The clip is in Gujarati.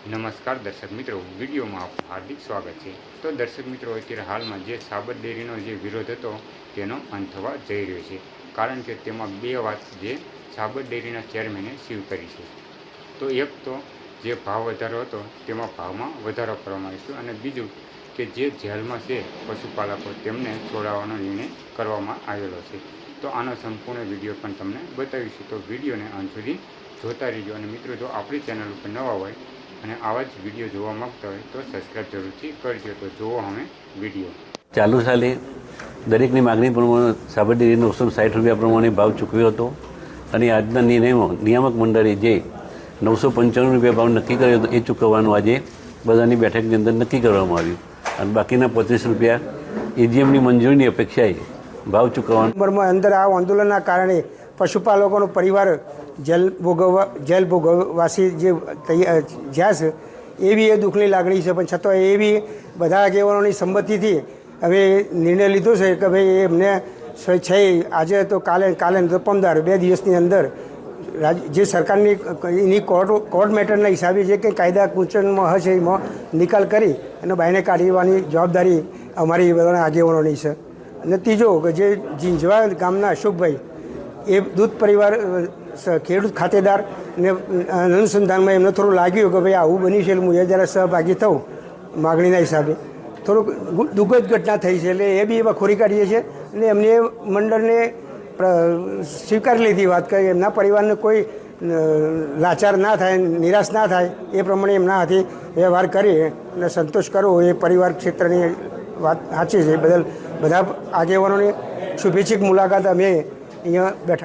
નમસ્કાર દર્શક મિત્રો, વિડીયોમાં આપનું હાર્દિક સ્વાગત છે। તો દર્શક મિત્રો, અત્યારે હાલમાં જે સાબર ડેરીનો જે વિરોધ હતો તેનો અંત થવા જઈ રહ્યો છે, કારણ કે તેમાં બે વાત જે સાબર ડેરીના ચેરમેને સ્વીકારી છે। તો એક તો જે ભાવ વધારો હતો તેમાં ભાવમાં વધારો કરવામાં આવ્યો છે, અને બીજું કે જે જેલમાં છે પશુપાલકો તેમને છોડાવવાનો નિર્ણય કરવામાં આવેલો છે। તો આનો સંપૂર્ણ વિડીયો પણ તમને બતાવીશું, તો વિડીયોને અંત સુધી જોતા રહીજો। અને મિત્રો, જો આપણી ચેનલ ઉપર નવા હોય અને આવા જ વિડીયો જોવા માંગતા હોય તો સબસ્ક્રાઈબ જરૂરથી કરજો। તો જુઓ અમે વિડીયો। ચાલુ સાલે દરેકની માગણી પ્રમાણે સાબર ડેરી 960 રૂપિયા પ્રમાણે ભાવ ચૂકવ્યો હતો, અને આજના નિર્ણયમાં નિયામક મંડળે જે 995 રૂપિયા ભાવ નક્કી કર્યો હતો એ ચૂકવવાનું આજે બધાની બેઠકની અંદર નક્કી કરવામાં આવ્યું, અને બાકીના 25 રૂપિયા એજીએમની મંજૂરીની અપેક્ષાએ ભાવ ચૂકવવાનું અંદર આ આંદોલનના કારણે પશુપાલકોનો પરિવાર જેલ ભોગવવાસી જે જ્યાં છે એવી એ દુઃખની લાગણી છે, પણ છતાં એવી બધા આગેવાનોની સંમતિથી હવે નિર્ણય લીધો છે કે ભાઈ એમને સ્વેચ્છાએ આજે તો કાલે તો પમદાર 2 દિવસની અંદર જે સરકારની એની કોર્ટ મેટરના હિસાબે જે કંઈ કાયદા કુંચનમાં હશે એમાં નિકાલ કરી અને બહારને કાઢવાની જવાબદારી અમારી બધાના આગેવાનોની છે। અને ત્રીજો કે જે ઝીંઝવા ગામના અશોકભાઈ એ દૂધ પરિવાર ખેડૂત ખાતેદાર ને અનુસંધાનમાં એમને થોડું લાગ્યું કે ભાઈ આવું બની છે, એટલે હું એ જરા સહભાગી થઉં માગણીના હિસાબે થોડુંક દુઃખદ ઘટના થઈ છે, એટલે એ બી એમાં ખોરી કાઢીએ છીએ। અને એમને મંડળને સ્વીકારી લીધી વાત કરી, એમના પરિવારને કોઈ લાચાર ના થાય, નિરાશ ના થાય એ પ્રમાણે એમના હાથે વ્યવહાર કરી અને સંતોષ કરવો એ પરિવાર ક્ષેત્રની વાત સાચી છે। બદલ બધા આગેવાનોની શુભેચ્છિક મુલાકાત અમે અહીંયા બેઠા।